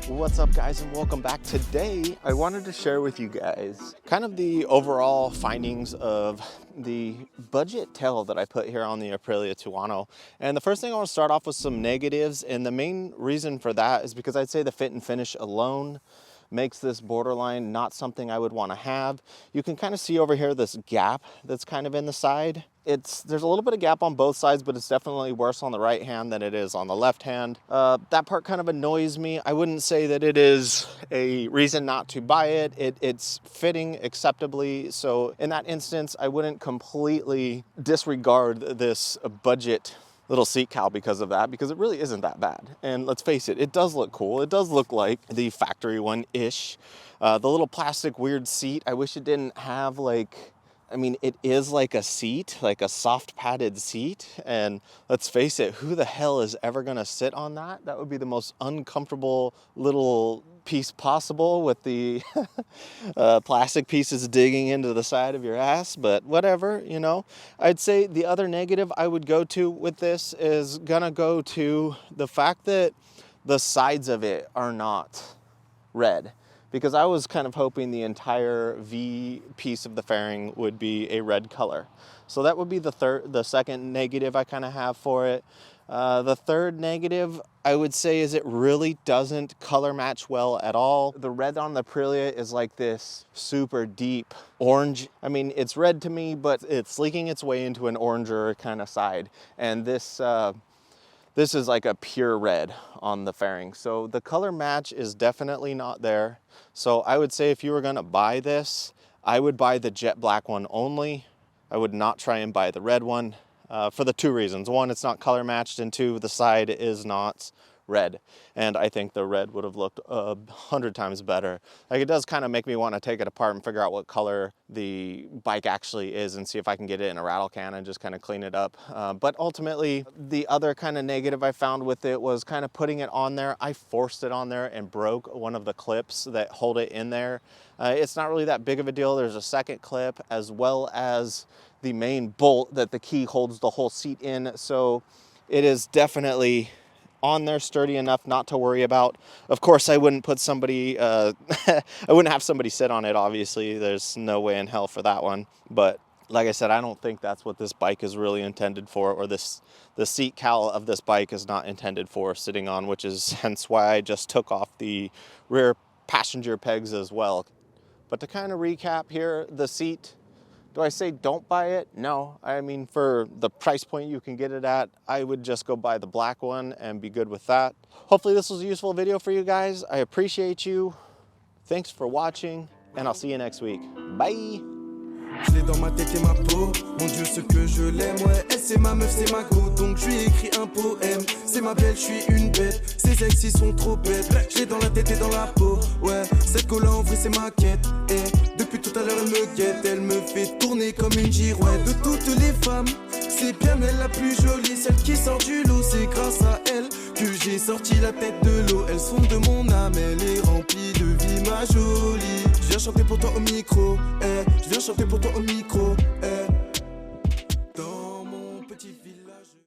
What's up, guys, and welcome back. Today I wanted to share with you guys kind of the overall findings of the budget tail that I put here on the Aprilia Tuono. And the first thing I want to start off with some negatives, and the main reason for that is because I'd say the fit and finish alone makes this borderline not something I would want to have. You can kind of see over here this gap that's kind of in the side. There's a little bit of gap on both sides, but it's definitely worse on the right hand than it is on the left hand. That part kind of annoys me. I wouldn't say that it is a reason not to buy it. It's fitting acceptably. So in that instance, I wouldn't completely disregard this budget little seat cowl because of that, because it really isn't that bad. And let's face it, it does look cool. It does look like the factory one-ish. The little plastic weird seat, I wish it didn't have it is like a seat, like a soft padded seat. And let's face it, who the hell is ever gonna sit on that? That would be the most uncomfortable little piece possible, with the plastic pieces digging into the side of your ass, but whatever, you know. I'd say the other negative I would go to with this is gonna go to the fact that the sides of it are not red, because I was kind of hoping the entire V piece of the fairing would be a red color. So that would be the second negative I kind of have for it. The third negative I would say is it really doesn't color match well at all. The red on the Aprilia is like this super deep orange. I mean, it's red to me, but it's leaking its way into an oranger kind of side. And this is like a pure red on the fairing. So the color match is definitely not there. So I would say if you were gonna buy this, I would buy the jet black one only. I would not try and buy the red one for the two reasons. One, it's not color matched, and two, the side is not red. And I think the red would have looked 100 times better. Like, it does kind of make me want to take it apart and figure out what color the bike actually is and see if I can get it in a rattle can and just kind of clean it up. But ultimately, the other kind of negative I found with it was kind of putting it on there. I forced it on there and broke one of the clips that hold it in there. It's not really that big of a deal. There's a second clip as well as the main bolt that the key holds the whole seat in. So it is definitely on there, sturdy enough not to worry about. Of course, I wouldn't put somebody, I wouldn't have somebody sit on it, obviously. There's no way in hell for that one. But like I said, I don't think that's what this bike is really intended for, or the seat cowl of this bike is not intended for sitting on, which is hence why I just took off the rear passenger pegs as well. But to kind of recap here, the seat, do I say don't buy it? No. I mean, for the price point you can get it at, I would just go buy the black one and be good with that. Hopefully this was a useful video for you guys. I appreciate you. Thanks for watching, and I'll see you next week. Bye. Je l'ai dans ma tête et ma peau, mon Dieu ce que je l'aime, ouais, elle c'est ma meuf, c'est ma go, donc je lui écris un poème, c'est ma belle, je suis une bête, ses ex ils sont trop bêtes, je l'ai dans la tête et dans la peau, ouais, cette go là en vrai c'est ma quête, et depuis tout à l'heure elle me guette, elle me fait tourner comme une girouette, de toutes les femmes, c'est bien elle la plus jolie, celle qui sort du lot, c'est grâce à elle que j'ai sorti la tête de l'eau, elles sont de mon âme, elle est remplie de vie ma jolie. Je viens chanter pour toi au micro, je viens chanter pour toi au micro.